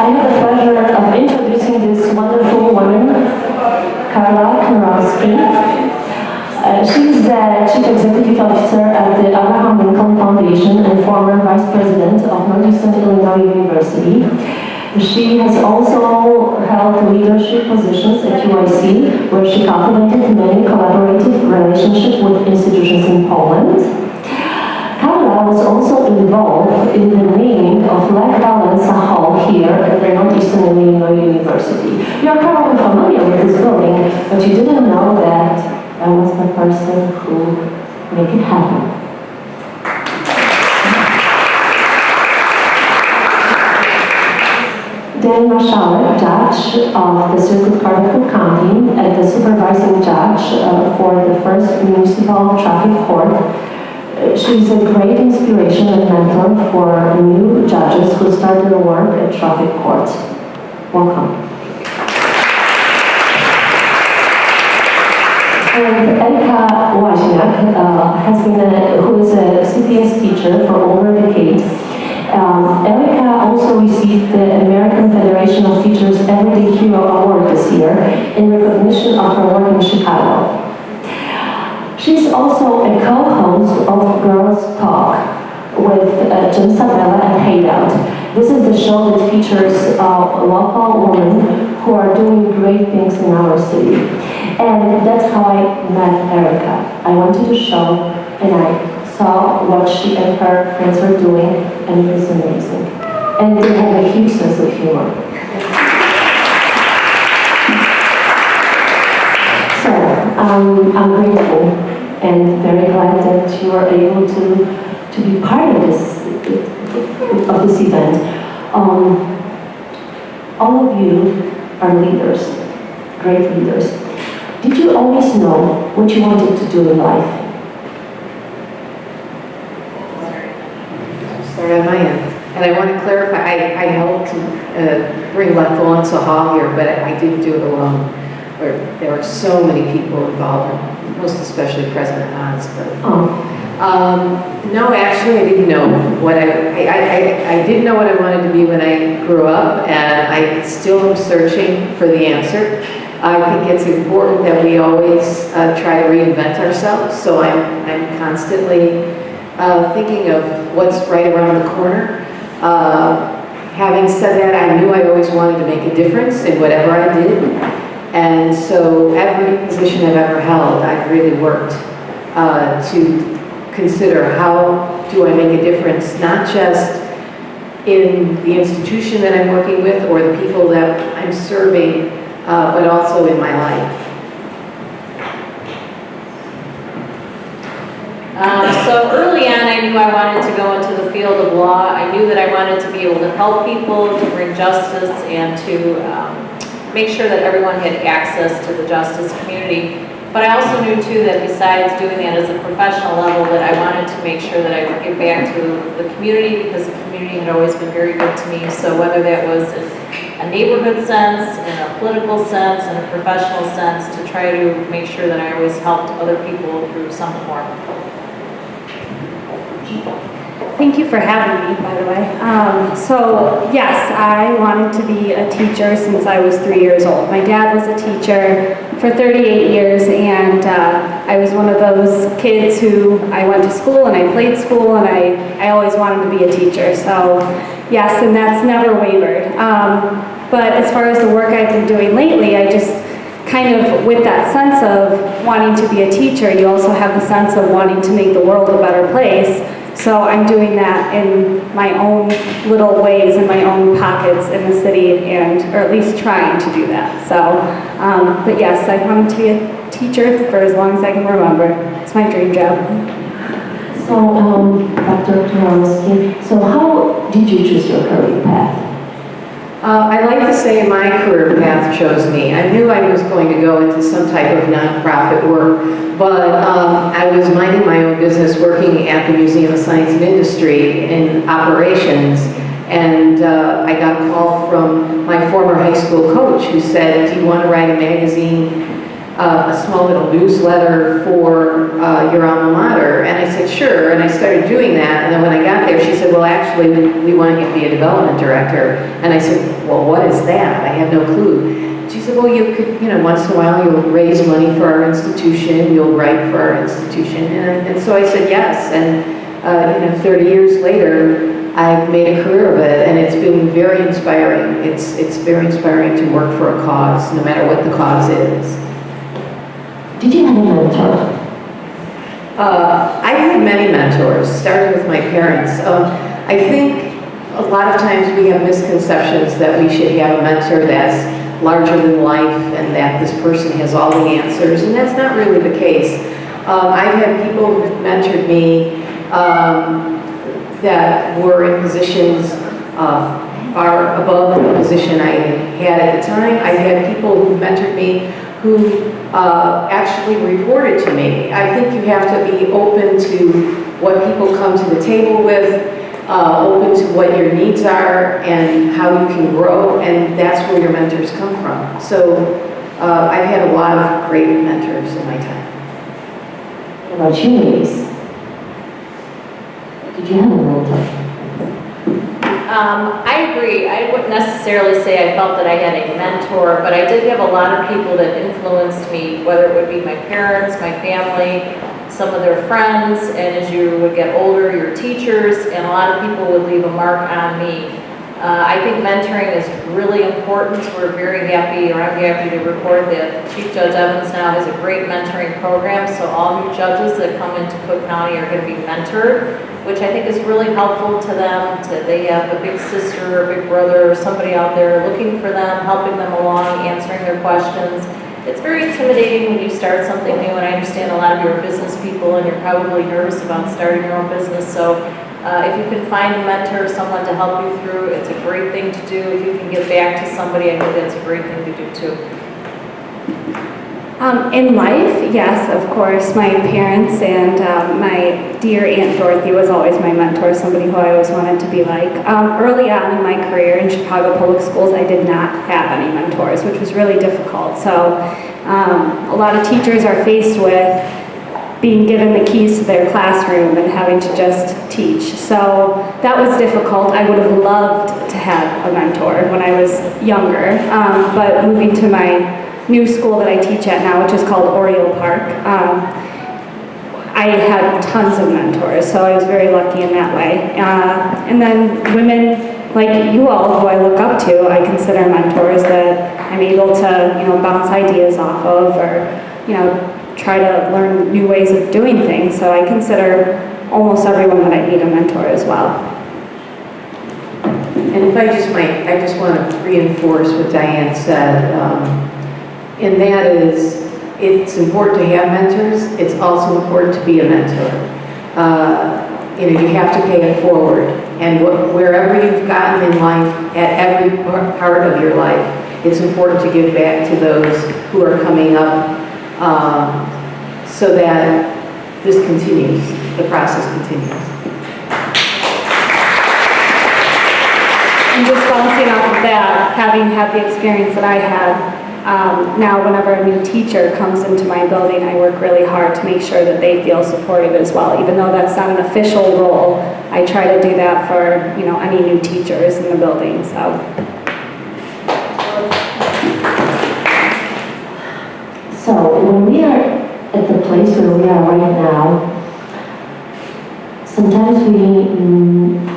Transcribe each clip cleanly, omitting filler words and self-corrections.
I have the pleasure of introducing this wonderful woman, Carla Knorowski. She's the Chief Executive Officer at the Abraham Lincoln Foundation and former Vice President of Northeastern Illinois University. She has also held leadership positions at UIC, where she cultivated many collaborative relationships with institutions in Poland. Carla was also involved in the naming of Lech Wałęsa Hall here at the Northeastern Illinois University. You're probably familiar with this building, but you didn't know that I was the person who made it happen. Diann Marsalek, judge of the Circuit Court of Cook County and the supervising judge for the first municipal traffic court. She's a great inspiration and mentor for new judges who start their work at traffic court. Welcome. And Erika Wozniak who is a CPS teacher for over a decade. Erika also received the American Federation of Teachers Everyday Hero Award this year in recognition of her work in Chicago. She's also a co-host of Girls Talk with Jim Sabella and Haydout. This is the show that features local women who are doing great things in our city. And that's how I met Erika. I went to the show and I saw what she and her friends were doing, and it was amazing. And they have a huge sense of humor. So, I'm grateful and very glad that you are able to be part of this event. All of you are leaders, great leaders. Did you always know what you wanted to do in life? Start on my end. And I want to clarify, I helped bring Lech Wałęsa Hall here, but I didn't do it alone. There were so many people involved, most especially President Hans. No, actually, I didn't know what I didn't know what I wanted to be when I grew up, and I still am searching for the answer. I think it's important that we always try to reinvent ourselves, so I'm constantly thinking of what's right around the corner. Having said that, I knew I always wanted to make a difference in whatever I did, and so every position I've ever held, I've really worked to consider how do I make a difference, not just in the institution that I'm working with or the people that I'm serving, but also in my life. So early on, I knew I wanted to go into the field of law. I knew that I wanted to be able to help people, to bring justice, and to make sure that everyone had access to the justice community. But I also knew, too, that besides doing that as a professional level, that I wanted to make sure that I would give back to the community, because the community had always been very good to me. So whether that was in a neighborhood sense, in a political sense, in a professional sense, to try to make sure that I always helped other people through some form. Thank you for having me, by the way. So yes, I wanted to be a teacher since I was 3 years old. My dad was a teacher for 38 years, and I was one of those kids who I went to school and I played school, and I always wanted to be a teacher. So yes, and that's never wavered. But as far as the work I've been doing lately, I just kind of, with that sense of wanting to be a teacher, you also have the sense of wanting to make the world a better place. So I'm doing that in my own little ways, in my own pockets in the city, or at least trying to do that. So, but yes, I wanted to be a teacher for as long as I can remember. It's my dream job. So, Dr. Knorowski, so how did you choose your career path? I like to say my career path chose me. I knew I was going to go into some type of nonprofit work, but I was minding my own business working at the Museum of Science and Industry in operations, and I got a call from my former high school coach who said, "Do you want to write a magazine a small little newsletter for your alma mater? And I said, sure, and I started doing that, and then when I got there, she said, well, actually, we want you to be a development director. And I said, well, what is that? I have no clue. She said, well, you could, once in a while, you'll raise money for our institution, you'll write for our institution. And so I said yes, and 30 years later, I've made a career of it, and it's been very inspiring. It's very inspiring to work for a cause, no matter what the cause is. Did you have a mentor? I had many mentors, starting with my parents. I think a lot of times we have misconceptions that we should have a mentor that's larger than life and that this person has all the answers, and that's not really the case. I've had people who've mentored me that were in positions far above the position I had at the time. I've had people who've mentored me who actually reported to me. I think you have to be open to what people come to the table with, open to what your needs are and how you can grow, and that's where your mentors come from. So I've had a lot of great mentors in my time. What about you, ladies? Did you have a mentor? I agree. I wouldn't necessarily say I felt that I had a mentor, but I did have a lot of people that influenced me, whether it would be my parents, my family, some of their friends, and as you would get older, your teachers, and a lot of people would leave a mark on me. I think mentoring is really important. We're very happy, or I'm happy to report that Chief Judge Evans now has a great mentoring program, so all new judges that come into Cook County are going to be mentored, which I think is really helpful to them. They have a big sister or a big brother or somebody out there looking for them, helping them along, answering their questions. It's very intimidating when you start something new, and I understand a lot of you are business people and you're probably nervous about starting your own business, so if you can find a mentor, someone to help you through, it's a great thing to do. If you can give back to somebody, I think that's a great thing to do too. In life, yes, of course, my parents and my dear Aunt Dorothy was always my mentor, somebody who I always wanted to be like. Early on in my career in Chicago Public Schools, I did not have any mentors, which was really difficult. So a lot of teachers are faced with being given the keys to their classroom and having to just teach. So that was difficult. I would have loved to have a mentor when I was younger, but moving to my new school that I teach at now, which is called Oriole Park, I had tons of mentors, so I was very lucky in that way. And then women like you all, who I look up to, I consider mentors that I'm able to, bounce ideas off of, or, try to learn new ways of doing things. So I consider almost everyone that I meet a mentor as well. And if I just might, I just want to reinforce what Diann said, and that is, it's important to have mentors. It's also important to be a mentor. You have to pay it forward, and wherever you've gotten in life, at every part of your life, it's important to give back to those who are coming up, so that this continues, the process continues. And just bouncing off of that, having had the experience that I had, now whenever a new teacher comes into my building, I work really hard to make sure that they feel supported as well. Even though that's not an official role, I try to do that for any new teachers in the building. So when we are at the place where we are right now, sometimes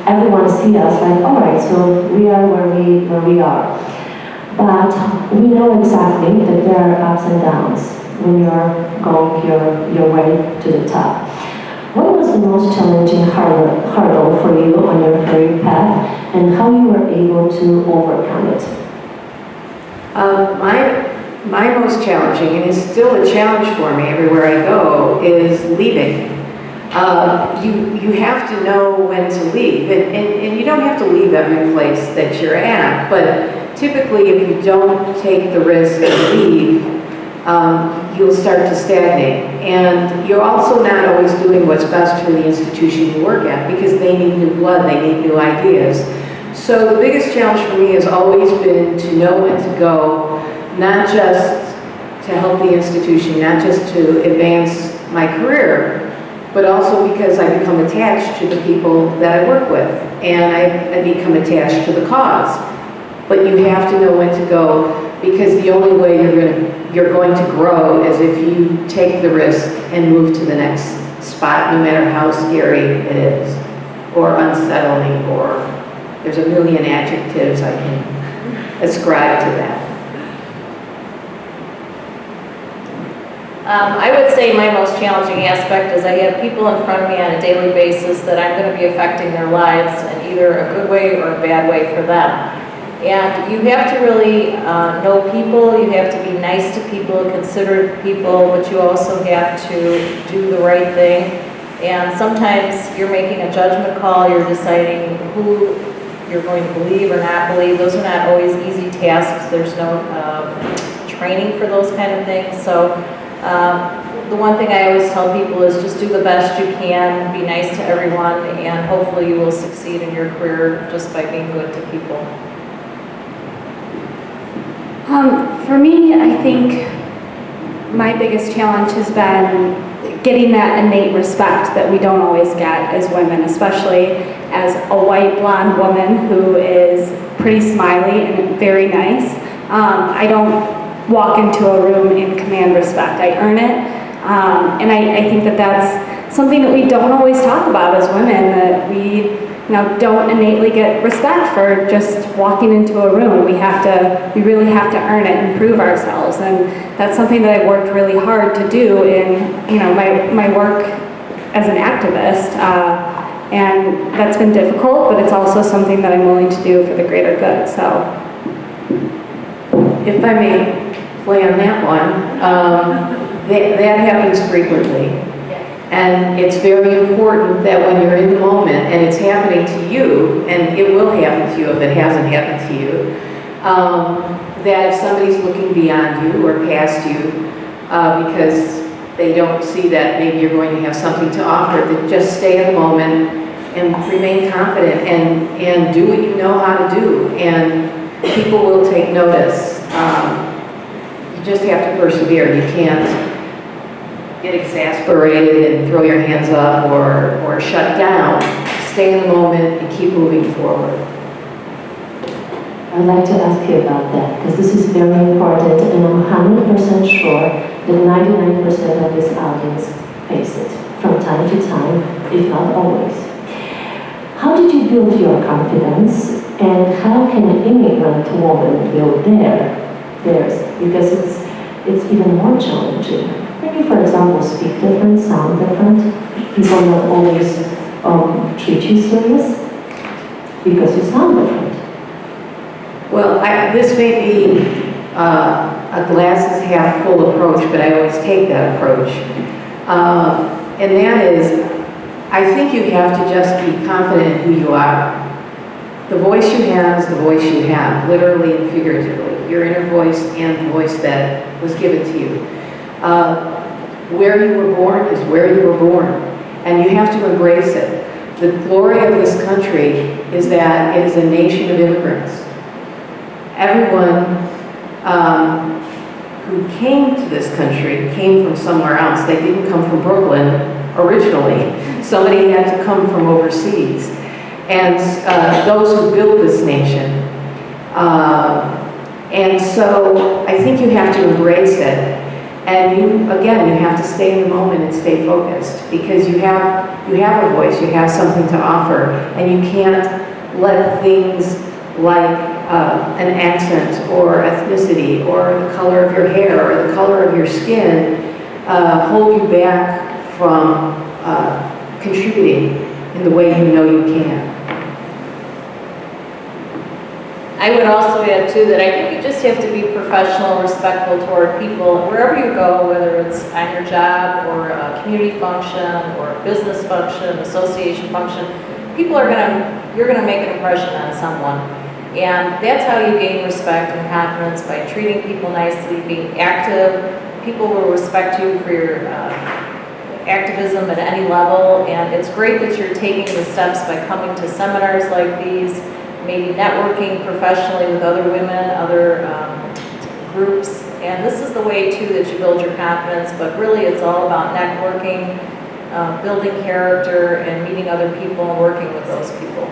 everyone sees us like, all right, so we are where we are. But we know exactly that there are ups and downs when you're going your way to the top. What was the most challenging hurdle for you on your career path, and how you were able to overcome it? My most challenging, and it's still a challenge for me everywhere I go, is leaving. You have to know when to leave, and you don't have to leave every place that you're at, but typically if you don't take the risk to leave, you'll start to stagnate. And you're also not always doing what's best for the institution you work at, because they need new blood, they need new ideas. So the biggest challenge for me has always been to know when to go, not just to help the institution, not just to advance my career, but also because I become attached to the people that I work with, and I become attached to the cause. But you have to know when to go, because the only way you're going to grow is if you take the risk and move to the next spot, no matter how scary it is, or unsettling, or there's a million adjectives I can ascribe to that. I would say my most challenging aspect is I have people in front of me on a daily basis that I'm going to be affecting their lives in either a good way or a bad way for them. And you have to really know people, you have to be nice to people, considerate people, but you also have to do the right thing. And sometimes you're making a judgment call, you're deciding who you're going to believe or not believe. Those are not always easy tasks. There's no training for those kind of things. So the one thing I always tell people is just do the best you can, be nice to everyone, and hopefully you will succeed in your career just by being good to people. For me, I think my biggest challenge has been getting that innate respect that we don't always get as women, especially as a white blonde woman who is pretty smiley and very nice. I don't walk into a room and command respect. I earn it, and I think that that's something that we don't always talk about as women, that we don't innately get respect for just walking into a room. We really have to earn it and prove ourselves, and that's something that I've worked really hard to do in my work as an activist, and that's been difficult, but it's also something that I'm willing to do for the greater good. So, if I may play on that one, that happens frequently. And it's very important that when you're in the moment and it's happening to you, and it will happen to you if it hasn't happened to you, that if somebody's looking beyond you or past you because they don't see that maybe you're going to have something to offer, that just stay in the moment and remain confident and do what you know how to do, and people will take notice. You just have to persevere. You can't get exasperated and throw your hands up or shut down. Stay in the moment and keep moving forward. I'd like to ask you about that, because this is very important, and I'm 100% sure that 99% of this audience face it from time to time, if not always. How did you build your confidence, and how can an immigrant woman build theirs? Because it's even more challenging. Maybe, for example, speak different, sound different. People not always treat you serious because you sound different. Well, this may be a glasses half full approach, but I always take that approach. And that is, I think you have to just be confident in who you are. The voice you have is the voice you have, literally and figuratively. Your inner voice and the voice that was given to you. Where you were born is where you were born, and you have to embrace it. The glory of this country is that it is a nation of immigrants. Everyone who came to this country came from somewhere else. They didn't come from Brooklyn originally. Somebody had to come from overseas. And those who built this nation. And so I think you have to embrace it. And you have to stay in the moment and stay focused, because you have a voice, you have something to offer, and you can't let things like an accent or ethnicity or the color of your hair or the color of your skin hold you back from contributing in the way you know you can. I would also add too that I think you just have to be professional, respectful toward people wherever you go, whether it's on your job or a community function or a business function, association function. You're gonna make an impression on someone, and that's how you gain respect and confidence, by treating people nicely, being active. People will respect you for your activism at any level, and it's great that you're taking the steps by coming to seminars like these, maybe networking professionally with other women, other groups, And this is the way too that you build your confidence, but really it's all about networking, building character, and meeting other people and working with those people.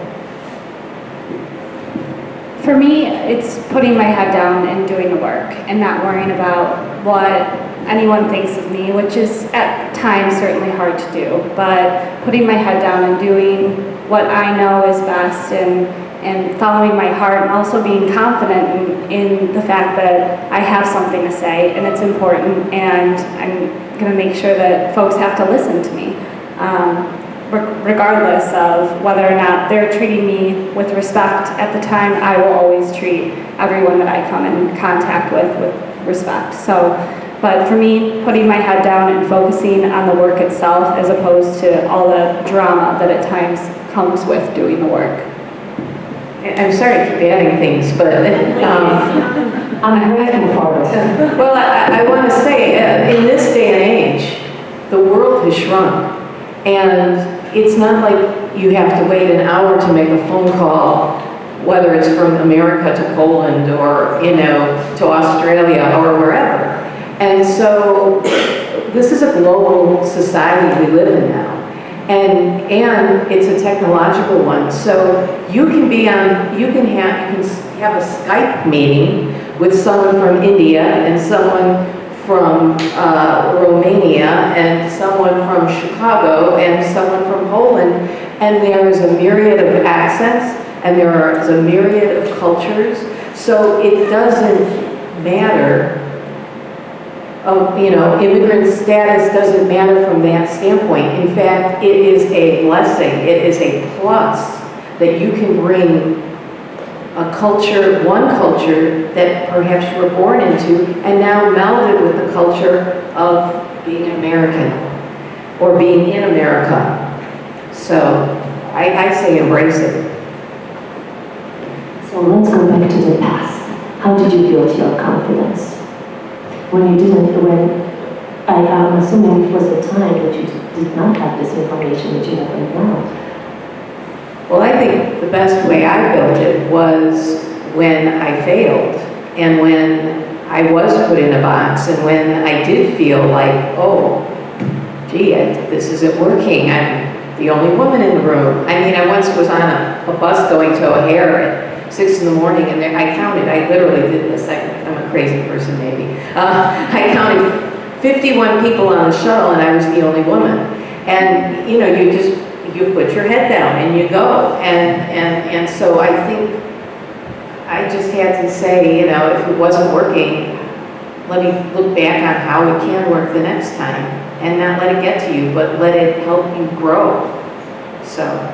For me, it's putting my head down and doing the work and not worrying about what anyone thinks of me, which is at times certainly hard to do, but putting my head down and doing what I know is best and following my heart, and also being confident in the fact that I have something to say and it's important, and I'm going to make sure that folks have to listen to me. Regardless of whether or not they're treating me with respect at the time, I will always treat everyone that I come in contact with respect. So, but for me, putting my head down and focusing on the work itself as opposed to all the drama that at times comes with doing the work. I'm sorry to keep adding things, but I'm looking forward. well, I want to say, in this day and age, the world has shrunk. And it's not like you have to wait an hour to make a phone call, whether it's from America to Poland or, to Australia or wherever. And so this is a global society we live in now. And it's a technological one. So you can have a Skype meeting with someone from India and someone from Romania and someone from Chicago and someone from Poland, and there is a myriad of accents and there is a myriad of cultures, so it doesn't matter. Immigrant status doesn't matter from that standpoint. In fact, it is a blessing, it is a plus that you can bring one culture that perhaps you were born into, and now meld it with the culture of being American or being in America. So I say embrace it. So let's go back to the past. How did you build your confidence? I'm assuming it was the time that you did not have this information that you have right now. Well, I think the best way I built it was when I failed and when I was put in a box and when I did feel like, oh, gee, this isn't working. I'm the only woman in the room. I mean, I once was on a bus going to O'Hare at 6 in the morning, and I counted, I literally did this, I'm a crazy person maybe. I counted 51 people on the shuttle and I was the only woman. And you put your head down and you go. And so I think I just had to say, if it wasn't working, let me look back on how it can work the next time and not let it get to you, but let it help you grow. So.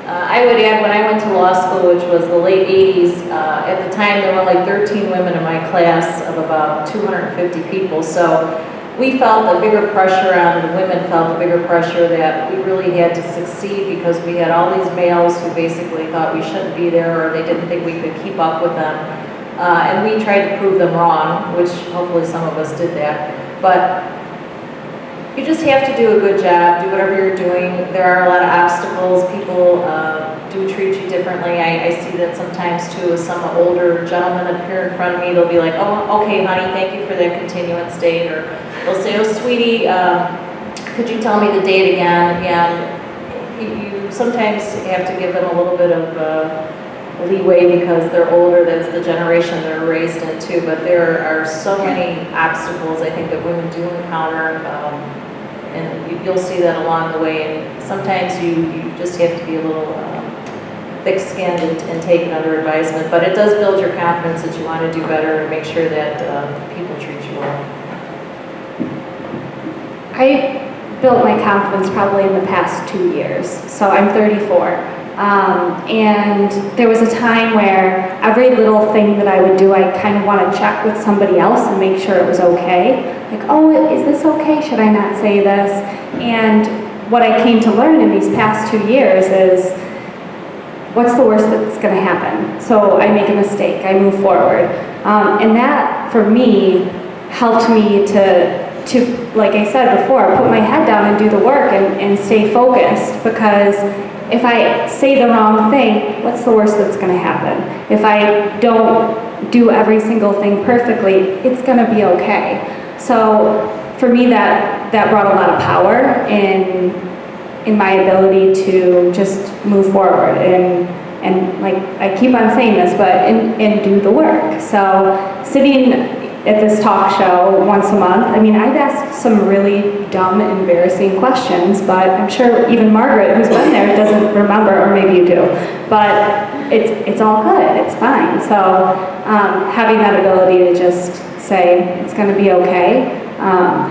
I would add, when I went to law school, which was the late 80s, at the time there were like 13 women in my class of about 250 people. So we felt a bigger pressure on, the women felt a bigger pressure that we really had to succeed because we had all these males who basically thought we shouldn't be there or they didn't think we could keep up with them. And we tried to prove them wrong, which hopefully some of us did that. But you just have to do a good job, do whatever you're doing. There are a lot of obstacles. People do treat you differently. I see that sometimes too with some older gentlemen appear in front of me. They'll be like, oh, okay, honey, thank you for that continuance date. Or they'll say, oh, sweetie, could you tell me the date again? And you sometimes have to give them a little bit of leeway because they're older. That's the generation they're raised in too. But there are so many obstacles I think that women do encounter. And you'll see that along the way. And sometimes you just have to be a little thick-skinned and take another advisement. But it does build your confidence that you want to do better and make sure that people treat you well. I built my confidence probably in the past 2 years. So I'm 34. And there was a time where every little thing that I would do, I kind of want to check with somebody else and make sure it was okay. Like, oh, is this okay? Should I not say this? And what I came to learn in these past 2 years is, what's the worst that's going to happen? So I make a mistake, I move forward. And that, for me, helped me to, like I said before, put my head down and do the work and stay focused, because if I say the wrong thing, what's the worst that's going to happen? If I don't do every single thing perfectly, it's gonna be okay. So for me, that brought a lot of power in my ability to just move forward and like I keep on saying this, but and do the work. So sitting at this talk show once a month, I mean, I've asked some really dumb, embarrassing questions, but I'm sure even Margaret, who's been there, doesn't remember, or maybe you do. But it's all good, it's fine. So having that ability to just say it's going to be okay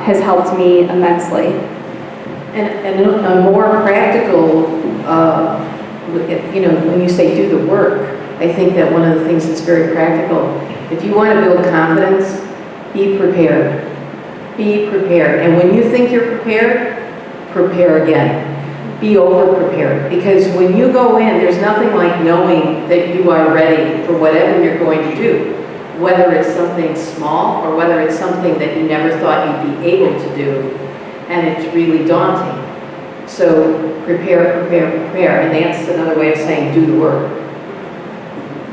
has helped me immensely. And a more practical, when you say do the work, I think that one of the things that's very practical, if you want to build confidence, be prepared. Be prepared. And when you think you're prepared, prepare again. Be over-prepared. Because when you go in, there's nothing like knowing that you are ready for whatever you're going to do. Whether it's something small or whether it's something that you never thought you'd be able to do. And it's really daunting. So prepare, prepare, prepare. And that's another way of saying do the work.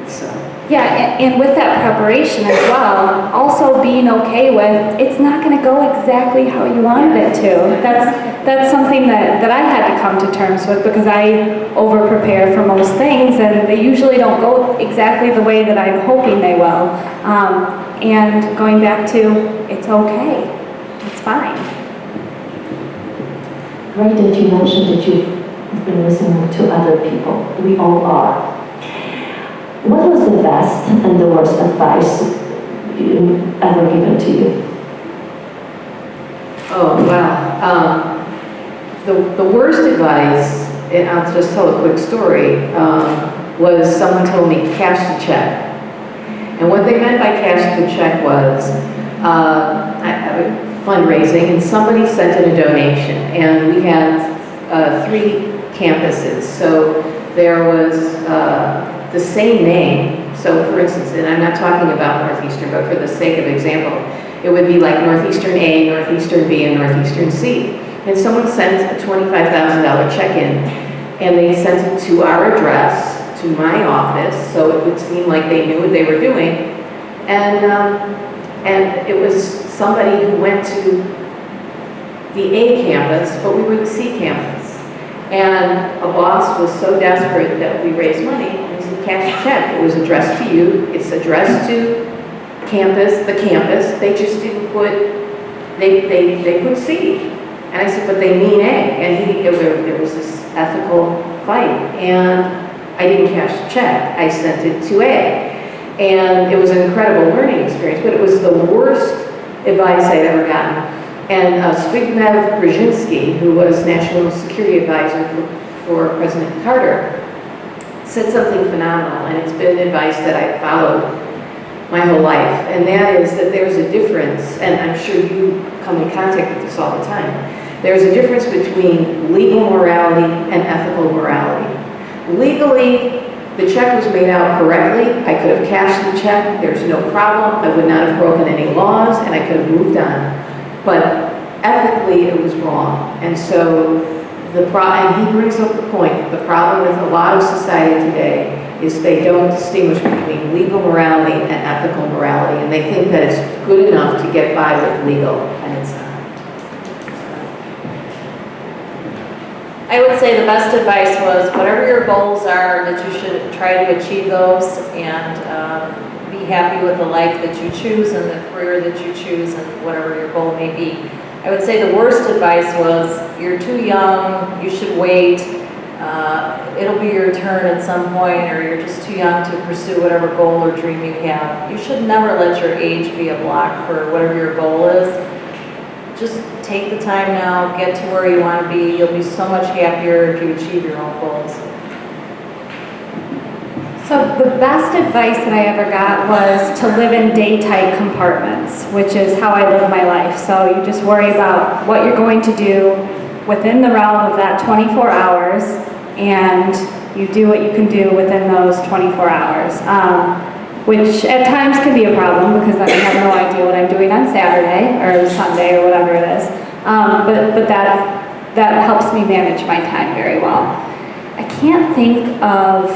So. Yeah, and with that preparation as well, also being okay with it's not going to go exactly how you wanted it to. That's something that I had to come to terms with because I over-prepare for most things and they usually don't go exactly the way that I'm hoping they will. And going back to it's okay, it's fine. Great that you mentioned that you've been listening to other people. We all are. What was the best and the worst advice ever given to you? Oh, wow. The worst advice, and I'll just tell a quick story, was someone told me cash the check. And what they meant by cash the check was fundraising, and somebody sent in a donation. And we had 3 campuses. So there was the same name. So for instance, and I'm not talking about Northeastern, but for the sake of example, it would be like Northeastern A, Northeastern B, and Northeastern C. And someone sent a $25,000 check in, and they sent it to our address, to my office, so it would seem like they knew what they were doing. And it was somebody who went to the A campus, but we were the C campus. And a boss was so desperate that we raised money, and he said, cash the check. It was addressed to you. It's addressed to the campus. They just didn't put, they put C. And I said, but they mean A. And there was this ethical fight. And I didn't cash the check. I sent it to A. And it was an incredible learning experience, but it was the worst advice I'd ever gotten. And Zbigniew Brzezinski, who was National Security Advisor for President Carter, said something phenomenal, and it's been advice that I've followed my whole life, and that is that there's a difference, and I'm sure you come in contact with this all the time, there's a difference between legal morality and ethical morality. Legally, the check was made out correctly. I could have cashed the check. There's no problem. I would not have broken any laws, and I could have moved on. But ethically, it was wrong. And so, and he brings up the point, the problem with a lot of society today is they don't distinguish between legal morality and ethical morality, and they think that it's good enough to get by with legal, and it's not. I would say the best advice was whatever your goals are, that you should try to achieve those and be happy with the life that you choose and the career that you choose and whatever your goal may be. I would say the worst advice was you're too young, you should wait, it'll be your turn at some point, or you're just too young to pursue whatever goal or dream you have. You should never let your age be a block for whatever your goal is. Just take the time now, get to where you want to be. You'll be so much happier if you achieve your own goals. So the best advice that I ever got was to live in day-tight compartments, which is how I live my life. So you just worry about what you're going to do within the realm of that 24 hours, and you do what you can do within those 24 hours. Which at times can be a problem because then I have no idea what I'm doing on Saturday or Sunday or whatever it is. But that helps me manage my time very well. I can't think of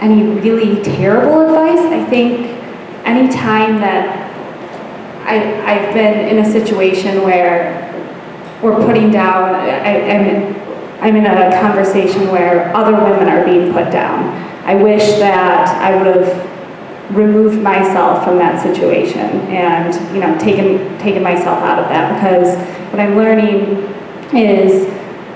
any really terrible advice. I think any time that I've been in a situation where we're putting down, I'm in a conversation where other women are being put down. I wish that I would have removed myself from that situation and, you know, taken myself out of that, because what I'm learning is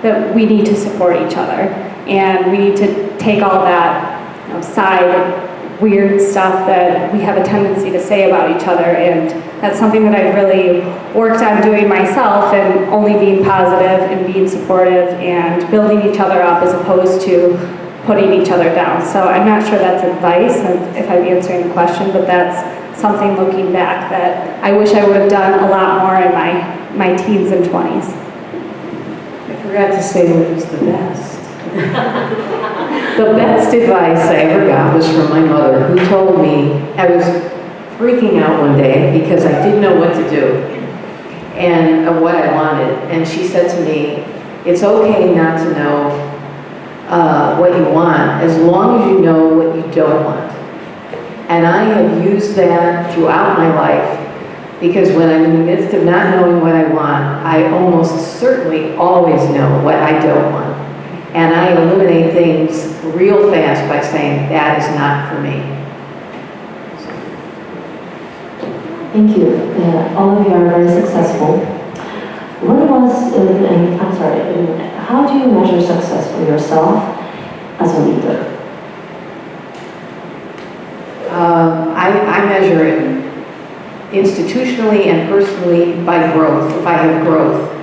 that we need to support each other, and we need to take all that, you know, side weird stuff that we have a tendency to say about each other, and that's something that I've really worked on doing myself, and only being positive and being supportive and building each other up as opposed to putting each other down. So I'm not sure that's advice, if I'm answering the question, but that's something looking back that I wish I would have done a lot more in my teens and 20s. I forgot to say what was the best. The best advice I ever got was from my mother, who told me, I was freaking out one day because I didn't know what to do and what I wanted. And she said to me, it's okay not to know what you want, as long as you know what you don't want. And I have used that throughout my life, because when I'm in the midst of not knowing what I want, I almost certainly always know what I don't want. And I eliminate things real fast by saying, that is not for me. Thank you. All of you are very successful. What was, I'm sorry, how do you measure success for yourself as a leader? I measure it institutionally and personally by growth, if I have growth.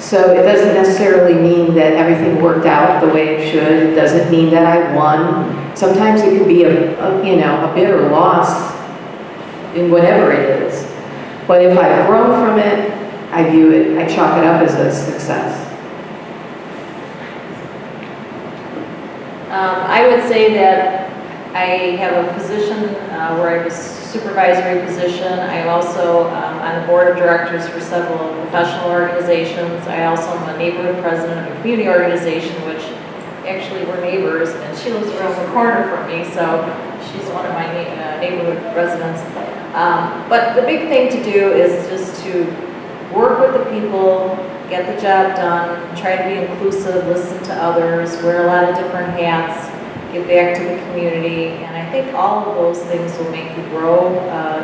So it doesn't necessarily mean that everything worked out the way it should. It doesn't mean that I won. Sometimes it could be a bitter loss in whatever it is. But if I've grown from it, I view it, I chalk it up as a success. I would say that I have a position where I was supervisory position. I also on the board of directors for several professional organizations. I also am a neighborhood president of a community organization, which actually we're neighbors, and she lives around the corner from me, so she's one of my neighborhood residents. But the big thing to do is just to work with the people, get the job done, try to be inclusive, listen to others, wear a lot of different hats, give back to the community, and I think all of those things will make you grow.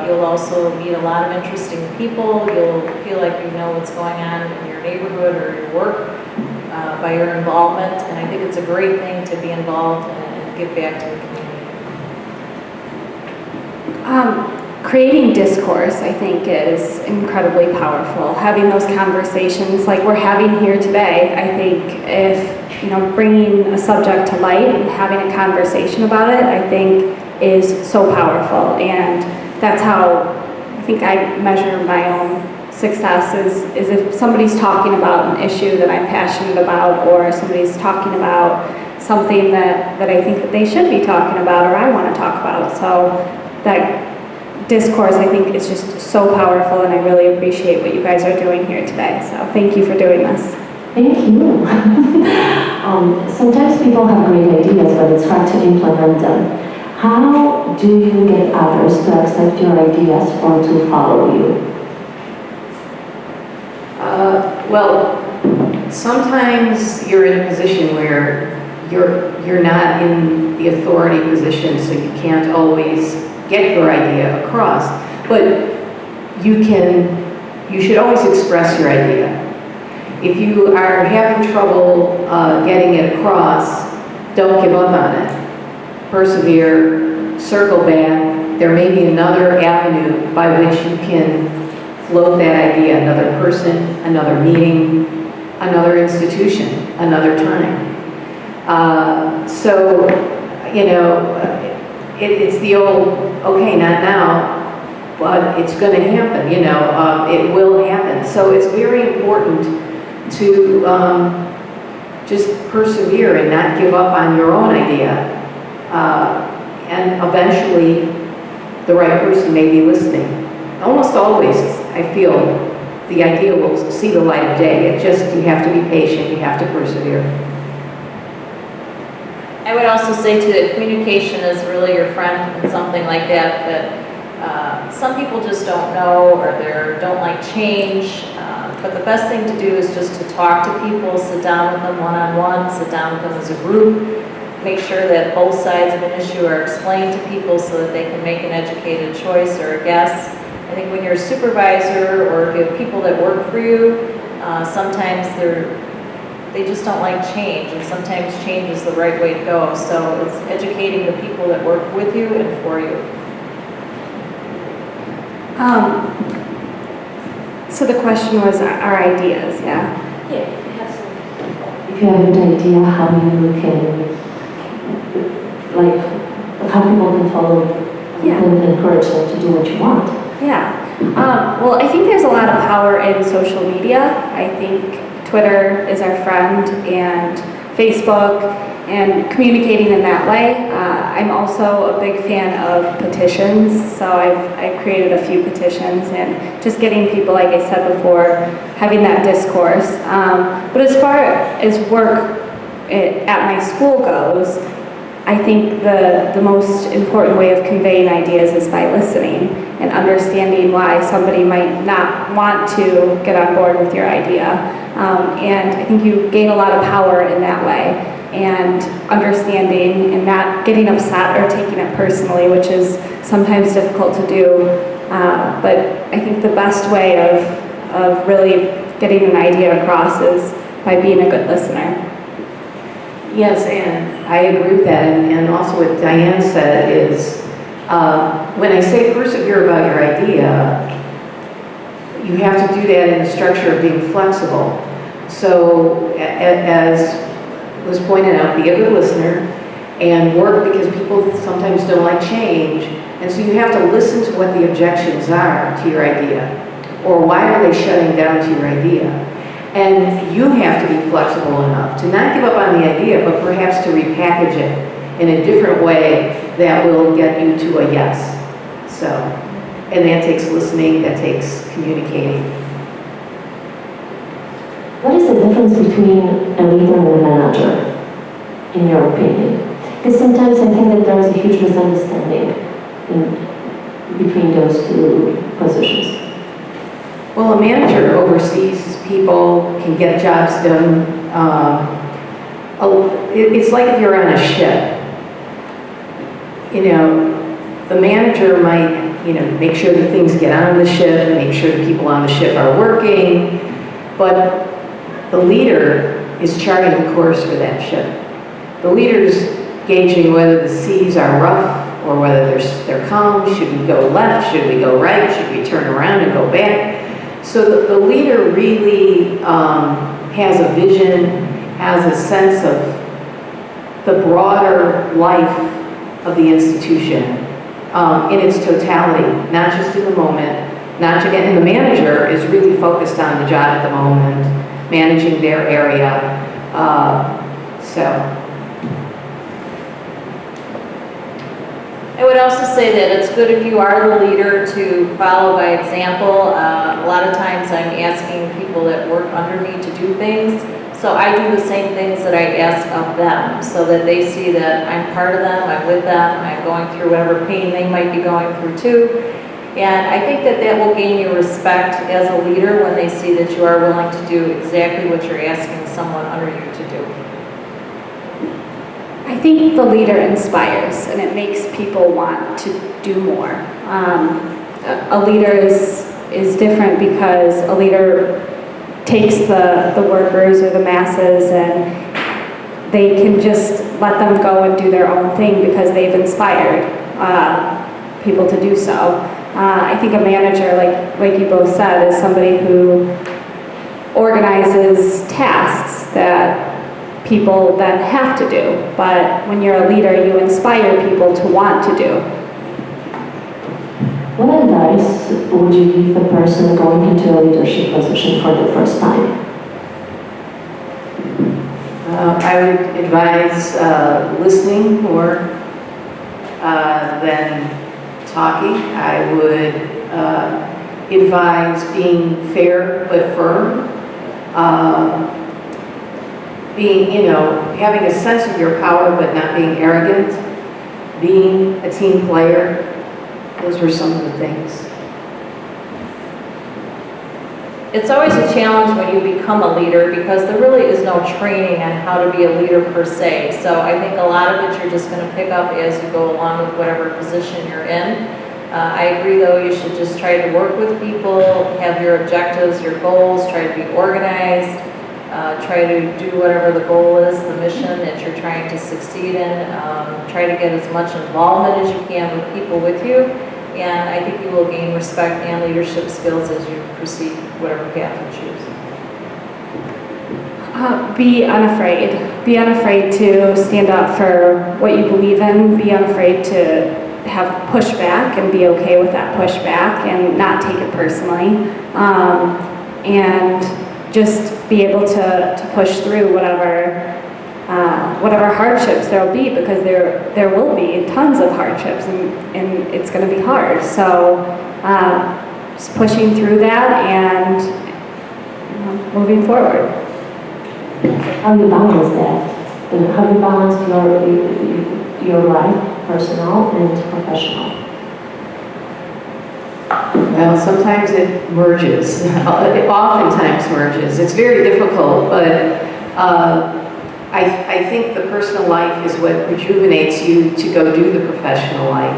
You'll also meet a lot of interesting people. You'll feel like you know what's going on in your neighborhood or your work by your involvement, and I think it's a great thing to be involved and give back to the community. Creating discourse, I think, is incredibly powerful. Having those conversations like we're having here today, I think if, bringing a subject to light and having a conversation about it, I think is so powerful. And that's how I think I measure my own success is if somebody's talking about an issue that I'm passionate about, or somebody's talking about something that I think that they should be talking about or I want to talk about. So that discourse, I think, is just so powerful, and I really appreciate what you guys are doing here today. So thank you for doing this. Thank you. Sometimes people have great ideas, but it's hard to implement them. How do you get others to accept your ideas or to follow you? Well, sometimes you're in a position where you're not in the authority position, so you can't always get your idea across, but you should always express your idea. If you are having trouble getting it across, don't give up on it. Persevere, circle back. There may be another avenue by which you can float that idea, another person, another meeting, another institution, another time. It's the old, okay, not now, but it's going to happen, it will happen. So it's very important to just persevere and not give up on your own idea. And eventually, the right person may be listening. Almost always, I feel, the idea will see the light of day. You have to be patient, you have to persevere. I would also say too that communication is really your friend and something like that some people just don't know, or they don't like change. But the best thing to do is just to talk to people, sit down with them one-on-one, sit down with them as a group, make sure that both sides of an issue are explained to people so that they can make an educated choice or a guess. I think when you're a supervisor, or if you have people that work for you, sometimes they just don't like change, and sometimes change is the right way to go. So it's educating the people that work with you and for you. So the question was our ideas, yeah? Yeah, if you have an idea how you can, like, how people can follow and encourage them to do what you want. Yeah. Well, I think there's a lot of power in social media. I think Twitter is our friend, and Facebook, and communicating in that way. I'm also a big fan of petitions, so I've created a few petitions, and just getting people, like I said before, having that discourse. But as far as work at my school goes, I think the most important way of conveying ideas is by listening and understanding why somebody might not want to get on board with your idea. And I think you gain a lot of power in that way, and understanding and not getting upset or taking it personally, which is sometimes difficult to do. But I think the best way of really getting an idea across is by being a good listener. Yes, and I agree with that. And also what Diann said is, when I say persevere about your idea, you have to do that in the structure of being flexible. So as was pointed out, be a good listener and work, because people sometimes don't like change. And so you have to listen to what the objections are to your idea, or why are they shutting down to your idea. And you have to be flexible enough to not give up on the idea, but perhaps to repackage it in a different way that will get you to a yes. So, and that takes listening, that takes communicating. What is the difference between a leader and a manager, in your opinion? Because sometimes I think that there is a huge misunderstanding between those two positions. Well, a manager oversees people, can get jobs done. It's like if you're on a ship. You know, the manager might, make sure that things get on the ship, make sure the people on the ship are working, but the leader is charting the course for that ship. The leader's gauging whether the seas are rough or whether they're calm. Should we go left? Should we go right? Should we turn around and go back? So the leader really has a vision, has a sense of the broader life of the institution in its totality, not just in the moment, and the manager is really focused on the job at the moment, managing their area. I would also say that it's good if you are the leader to follow by example. A lot of times I'm asking people that work under me to do things, so I do the same things that I ask of them, so that they see that I'm part of them, I'm with them, I'm going through whatever pain they might be going through too. And I think that will gain you respect as a leader when they see that you are willing to do exactly what you're asking someone under you to do. I think the leader inspires, and it makes people want to do more. A leader is different because a leader takes the workers or the masses, and they can just let them go and do their own thing because they've inspired people to do so. I think a manager, like you both said, is somebody who organizes tasks that people then have to do. But when you're a leader, you inspire people to want to do. What advice would you give a person going into a leadership position for the first time? I would advise listening more than talking. I would advise being fair but firm. Having a sense of your power but not being arrogant. Being a team player. those were some of the things. It's always a challenge when you become a leader because there really is no training on how to be a leader per se. So I think a lot of it you're just going to pick up as you go along with whatever position you're in. I agree though, you should just try to work with people, have your objectives, your goals, try to be organized, try to do whatever the goal is, the mission that you're trying to succeed in. Try to get as much involvement as you can with people with you. And I think you will gain respect and leadership skills as you proceed whatever path you choose. Be unafraid. Be unafraid to stand up for what you believe in. Be unafraid to have pushback and be okay with that pushback and not take it personally. And just be able to push through whatever hardships there'll be, because there will be tons of hardships and it's going to be hard. So just pushing through that and moving forward. How do you balance that? How do you balance your life, personal and professional? Well, sometimes it merges. It oftentimes merges. It's very difficult, but I think the personal life is what rejuvenates you to go do the professional life.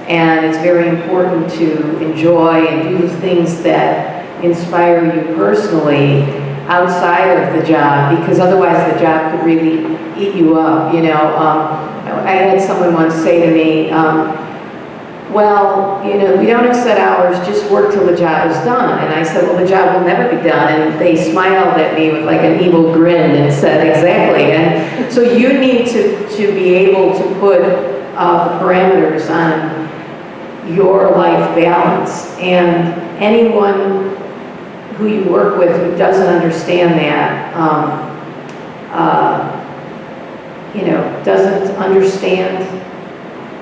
And it's very important to enjoy and do the things that inspire you personally outside of the job, because otherwise the job could really eat you up, you know. I had someone once say to me, well, you know, we don't have set hours, just work till the job is done. And I said, well, the job will never be done. And they smiled at me with like an evil grin and said, exactly. And so you need to be able to put the parameters on your life balance. And anyone who you work with who doesn't understand that, you know, doesn't understand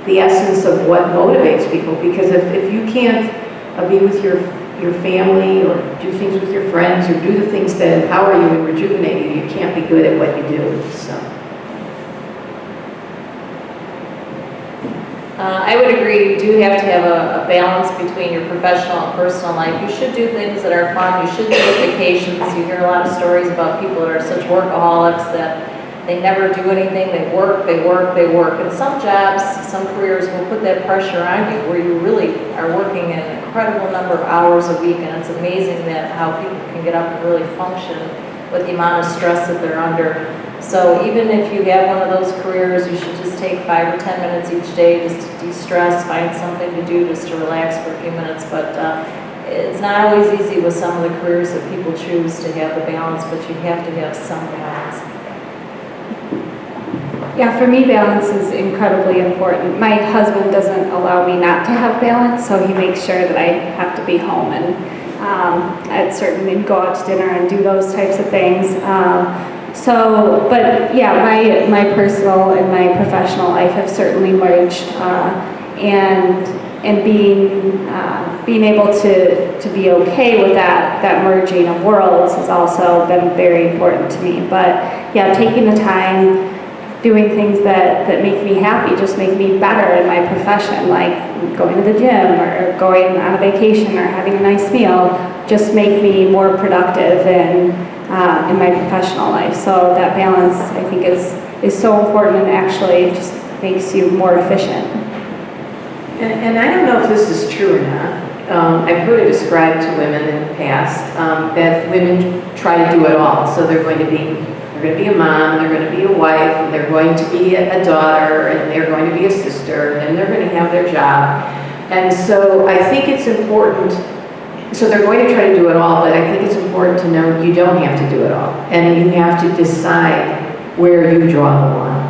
the essence of what motivates people. Because if you can't be with your family or do things with your friends or do the things that empower you and rejuvenate you, you can't be good at what you do. So. I would agree, you do have to have a balance between your professional and personal life. You should do things that are fun, you should take vacations. You hear a lot of stories about people that are such workaholics that they never do anything, they work, they work, they work. And some jobs, some careers will put that pressure on you where you really are working an incredible number of hours a week, and it's amazing that how people can get up and really function with the amount of stress that they're under. So even if you have one of those careers, you should just take 5 or 10 minutes each day just to de-stress, find something to do just to relax for a few minutes. But it's not always easy with some of the careers that people choose to have the balance, but you have to have some balance. Yeah, for me, balance is incredibly important. My husband doesn't allow me not to have balance, so he makes sure that I have to be home and go out to dinner and do those types of things. But yeah, my personal and my professional life have certainly merged, and being able to be okay with that merging of worlds has also been very important to me. But yeah, taking the time, doing things that make me happy, just make me better in my profession, like going to the gym or going on a vacation or having a nice meal, just make me more productive in my professional life. So that balance, I think, is so important, and actually just makes you more efficient. And I don't know if this is true or not. I've heard it described to women in the past that women try to do it all. So they're going to be a mom, they're going to be a wife, and they're going to be a daughter, and they're going to be a sister, and they're going to have their job. And so I think it's important, so they're going to try to do it all, but I think it's important to know you don't have to do it all. And you have to decide where you draw the line.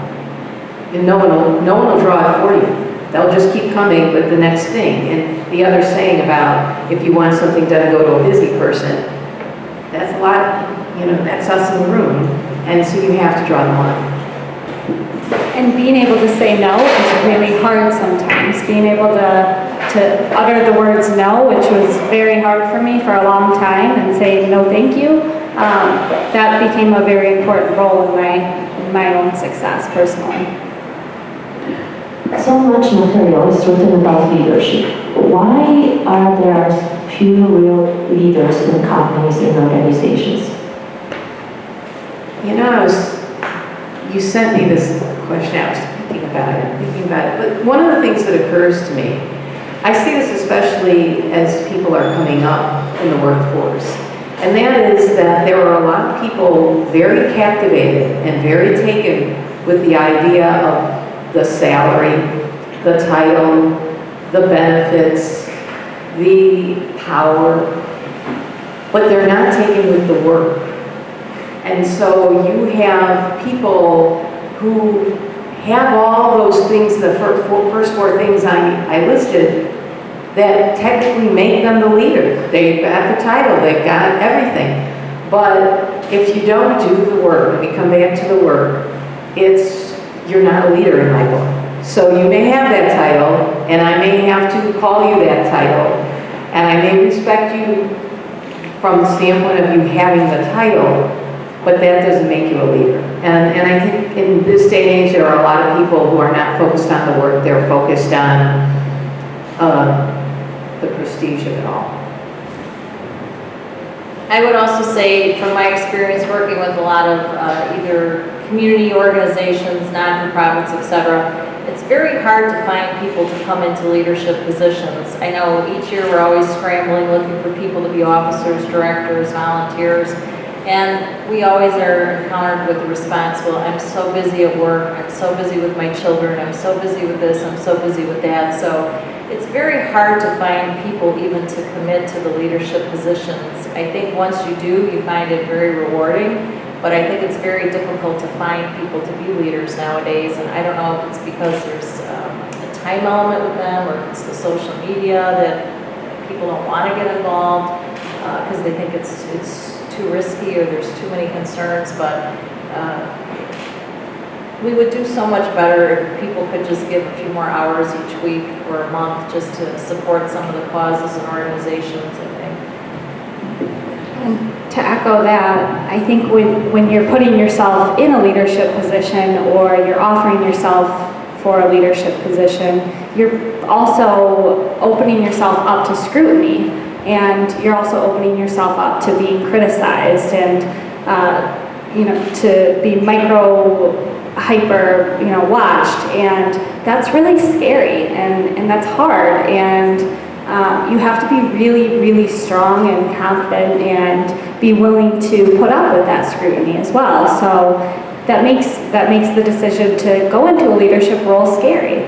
And no one will draw it for you. They'll just keep coming with the next thing. And the other saying about if you want something done, go to a busy person, that's a lot, that's us in the room. And so you have to draw the line. And being able to say no is really hard sometimes. Being able to utter the words no, which was very hard for me for a long time, and say no thank you, that became a very important role in my own success personally. So much material is written about leadership. Why are there few real leaders in companies and organizations? You know, you sent me this question, I was thinking about it. But one of the things that occurs to me, I see this especially as people are coming up in the workforce, and that is that there are a lot of people very captivated and very taken with the idea of the salary, the title, the benefits, the power, but they're not taken with the work. And so you have people who have all those things, the first four things I listed, that technically make them the leader. They've got the title, they've got everything. But if you don't do the work, and we come back to the work, you're not a leader in my book. So you may have that title, and I may have to call you that title, and I may respect you from the standpoint of you having the title, but that doesn't make you a leader. And I think in this day and age, there are a lot of people who are not focused on the work, they're focused on the prestige of it all. I would also say, from my experience working with a lot of either community organizations, non-for-profits, etc., it's very hard to find people to come into leadership positions. I know each year we're always scrambling, looking for people to be officers, directors, volunteers, and we always are encountered with the response, well, I'm so busy at work, I'm so busy with my children, I'm so busy with this, I'm so busy with that. So it's very hard to find people even to commit to the leadership positions. I think once you do, you find it very rewarding, but I think it's very difficult to find people to be leaders nowadays, and I don't know if it's because there's a time element with them, or if it's the social media that people don't want to get involved because they think it's too risky or there's too many concerns, but we would do so much better if people could just give a few more hours each week or a month just to support some of the causes and organizations, I think. And to echo that, I think when you're putting yourself in a leadership position or you're offering yourself for a leadership position, you're also opening yourself up to scrutiny, and you're also opening yourself up to being criticized and to be hyper watched, and that's really scary, and that's hard, and you have to be really, really strong and confident and be willing to put up with that scrutiny as well. So that makes the decision to go into a leadership role scary.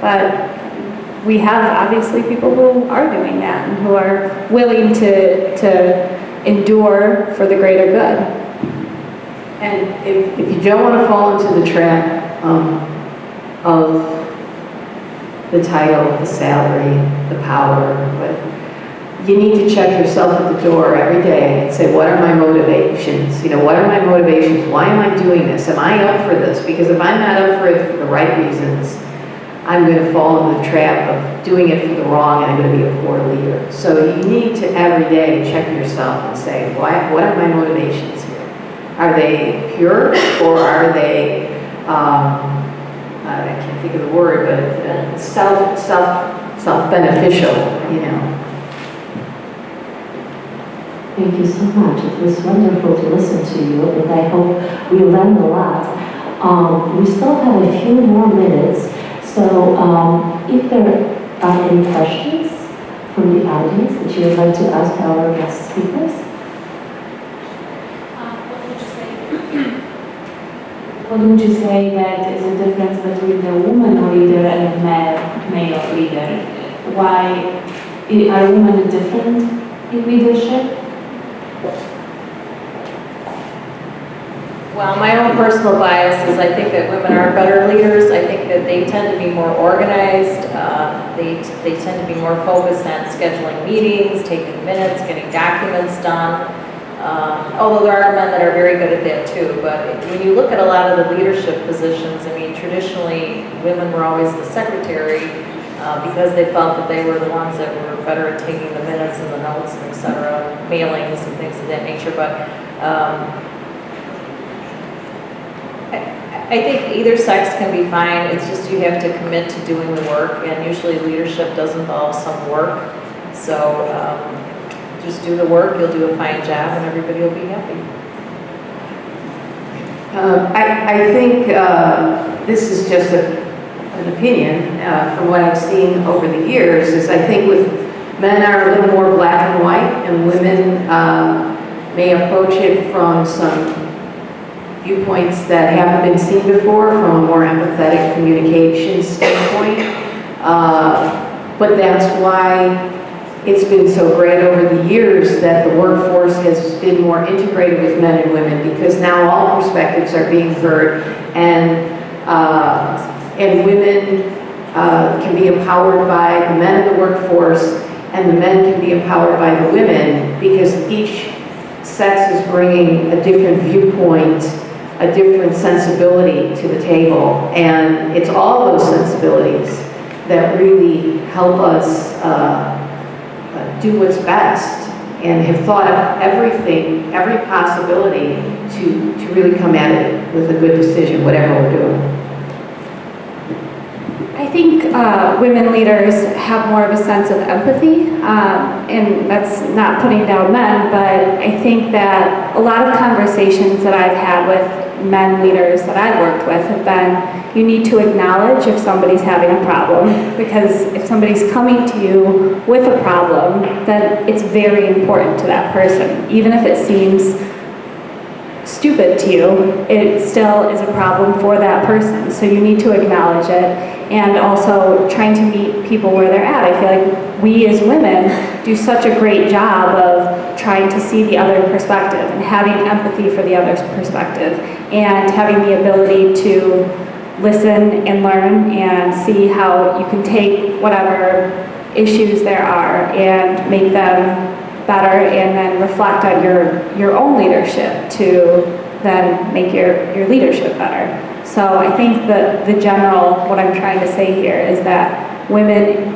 But we have obviously people who are doing that and who are willing to endure for the greater good. And if you don't want to fall into the trap of the title, the salary, the power, but you need to check yourself at the door every day and say, what are my motivations? What are my motivations? Why am I doing this? Am I up for this? Because if I'm not up for it for the right reasons, I'm going to fall into the trap of doing it for the wrong, and I'm going to be a poor leader. So you need to every day check yourself and say, what are my motivations here? Are they pure, or are they, I can't think of the word, but self-beneficial, Thank you so much. It was wonderful to listen to you, and I hope we learned a lot. We still have a few more minutes, so if there are any questions from the audience that you would like to ask our guest speakers? What would you say that is the difference between the woman leader and the male leader? Why are women different in leadership? Well, my own personal bias is I think that women are better leaders. I think that they tend to be more organized. They tend to be more focused on scheduling meetings, taking minutes, getting documents done. Although there are men that are very good at that too. But when you look at a lot of the leadership positions, I mean, traditionally women were always the secretary because they felt that they were the ones that were better at taking the minutes and the notes and et cetera, mailings and things of that nature. But I think either sex can be fine, it's just you have to commit to doing the work, and usually leadership does involve some work. So just do the work, you'll do a fine job, and everybody will be happy. I think this is just an opinion from what I've seen over the years, is I think with men are a little more black and white, and women may approach it from some viewpoints that haven't been seen before, from a more empathetic communication standpoint. But that's why it's been so great over the years that the workforce has been more integrated with men and women, because now all perspectives are being heard, and women can be empowered by the men in the workforce, and the men can be empowered by the women, because each sex is bringing a different viewpoint, a different sensibility to the table, and it's all those sensibilities that really help us do what's best, and have thought of everything, every possibility to really come at it with a good decision, whatever we're doing. I think women leaders have more of a sense of empathy, and that's not putting down men, but I think that a lot of conversations that I've had with men leaders that I've worked with have been, you need to acknowledge if somebody's having a problem, because if somebody's coming to you with a problem, then it's very important to that person. Even if it seems stupid to you, it still is a problem for that person. So you need to acknowledge it, and also trying to meet people where they're at. I feel like we as women do such a great job of trying to see the other perspective and having empathy for the other's perspective, and having the ability to listen and learn and see how you can take whatever issues there are and make them better, and then reflect on your own leadership to then make your leadership better. So I think that the general, what I'm trying to say here is that women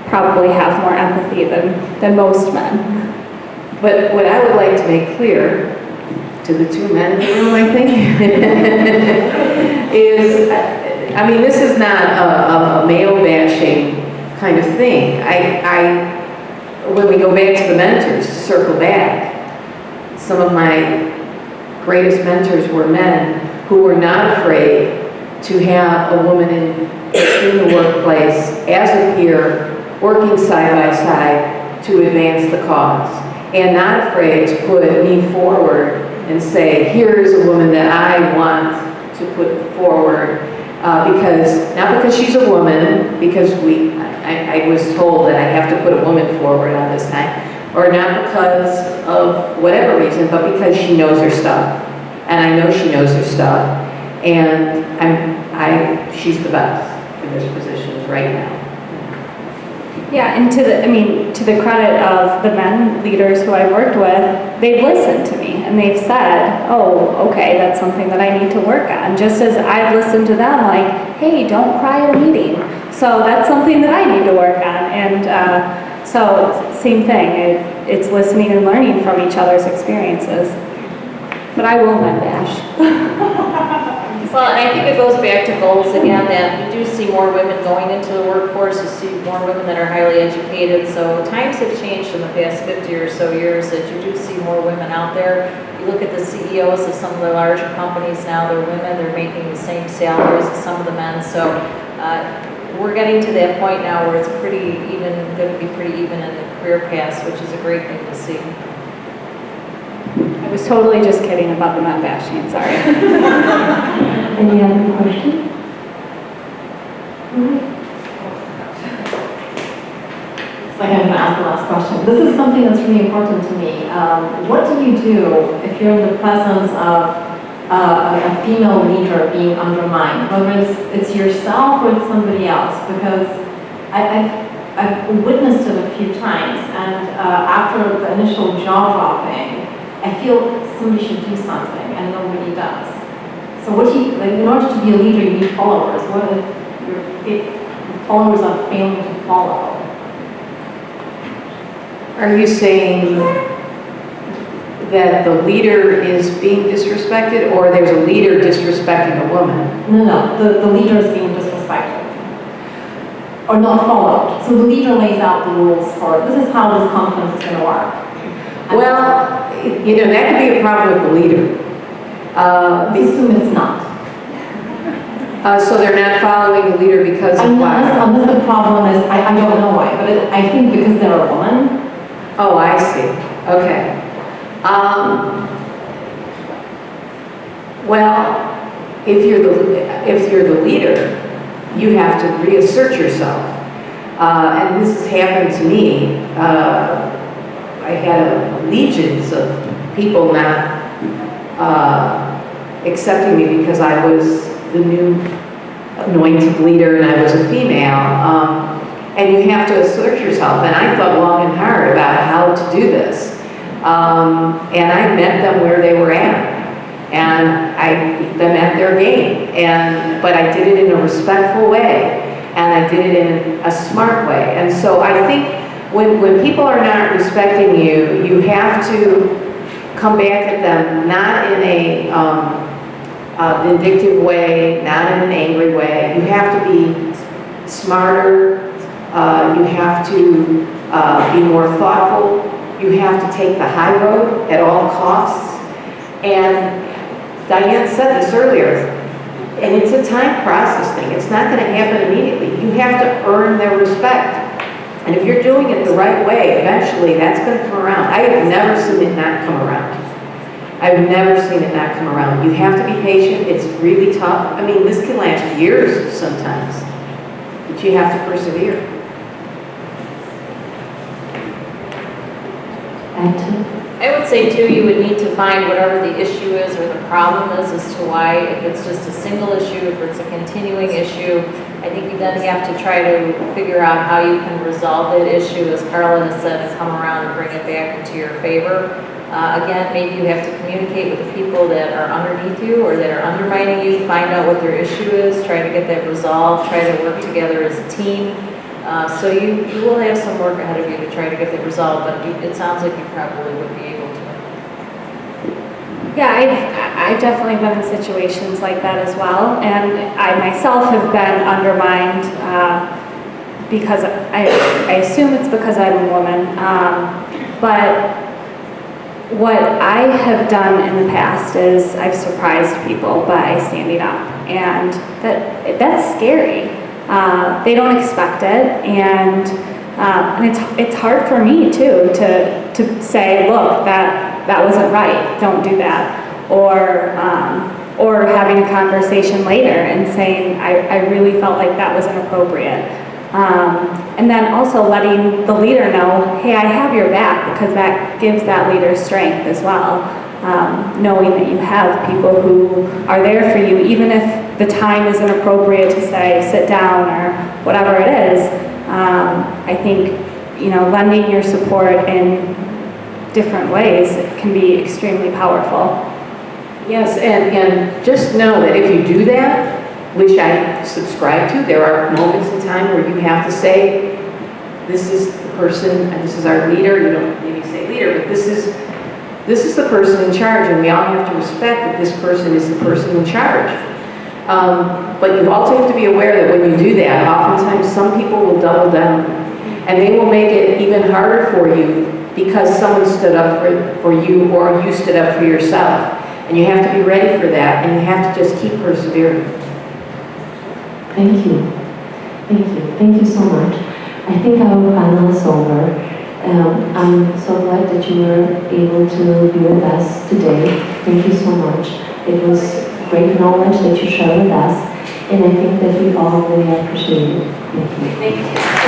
probably have more empathy than most men. But what I would like to make clear to the two men in the room, I think, is, I mean, this is not a male bashing kind of thing. When we go back to the mentors, to circle back, some of my greatest mentors were men who were not afraid to have a woman in the workplace as a peer, working side by side to advance the cause, and not afraid to put me forward and say, here's a woman that I want to put forward, not because she's a woman, because I was told that I have to put a woman forward on this time, or not because of whatever reason, but because she knows her stuff. And I know she knows her stuff, and she's the best in this position right now. Yeah, and to the credit of the men leaders who I've worked with, they've listened to me and they've said, oh, okay, that's something that I need to work on. Just as I've listened to them, like, hey, don't cry at a meeting. So that's something that I need to work on. And so same thing, it's listening and learning from each other's experiences. But I will men bash. Well, and I think it goes back to goals again, that you do see more women going into the workforce, you see more women that are highly educated, so times have changed in the past 50 or so years that you do see more women out there. You look at the CEOs of some of the larger companies now, they're women, they're making the same salaries as some of the men, so we're getting to that point now where it's pretty even, going to be pretty even in the career paths, which is a great thing to see. I was totally just kidding about the men bashing, sorry. Any other questions? It's like I'm going to ask the last question. This is something that's really important to me. What do you do if you're in the presence of a female leader being undermined, whether it's yourself or it's somebody else? Because I've witnessed it a few times, and after the initial jaw dropping, I feel somebody should do something, and nobody does. So what do you, like, in order to be a leader, you need followers. What if your followers are failing to follow? Are you saying that the leader is being disrespected, or there's a leader disrespecting a woman? No, the leader is being disrespected or not followed. So the leader lays out the rules for, this is how this conference is going to work. Well, you know, that could be a problem with the leader. Let's assume it's not. So they're not following the leader because of why? Unless the problem is, I don't know why, but I think because they're a woman. Oh, I see. Okay. Well, if you're the leader, you have to reassert yourself. And this has happened to me. I had legions of people not accepting me because I was the new anointed leader and I was a female. And you have to assert yourself. And I thought long and hard about how to do this. And I met them where they were at. And I beat them at their game. But I did it in a respectful way. And I did it in a smart way. And so I think when people are not respecting you, you have to come back at them, not in a vindictive way, not in an angry way. You have to be smarter. You have to be more thoughtful. You have to take the high road at all costs. And Diann said this earlier, and it's a time process thing. It's not going to happen immediately. You have to earn their respect. And if you're doing it the right way, eventually that's going to come around. I have never seen it not come around. I've never seen it not come around. You have to be patient. It's really tough. I mean, this can last years sometimes, but you have to persevere. I would say too, you would need to find whatever the issue is or the problem is as to why, if it's just a single issue, if it's a continuing issue, I think you then have to try to figure out how you can resolve that issue, as Carla has said, and come around and bring it back into your favor. Again, maybe you have to communicate with the people that are underneath you or that are undermining you, find out what their issue is, try to get that resolved, try to work together as a team. So you will have some work ahead of you to try to get that resolved, but it sounds like you probably would be able to. Yeah, I've definitely been in situations like that as well, and I myself have been undermined because I assume it's because I'm a woman, but what I have done in the past is I've surprised people by standing up, and that's scary. They don't expect it, and it's hard for me too to say, look, that wasn't right, don't do that, or having a conversation later and saying I really felt like that was inappropriate, and then also letting the leader know, hey, I have your back, because that gives that leader strength as well. Knowing that you have people who are there for you, even if the time isn't appropriate to say sit down or whatever it is. I think, lending your support in different ways can be extremely powerful. Yes, and just know that if you do that, which I subscribe to, there are moments in time where you have to say, this is the person, and this is our leader. You don't maybe say leader, but this is the person in charge, and we all have to respect that this person is the person in charge. But you also have to be aware that when you do that, oftentimes some people will double down, and they will make it even harder for you because someone stood up for you, or you stood up for yourself. And you have to be ready for that, and you have to just keep persevering. Thank you. Thank you. Thank you so much. I think our panel is over. I'm so glad that you were able to be with us today. Thank you so much. It was great knowledge that you shared with us, and I think that we all really appreciate it. Thank you. Thank you.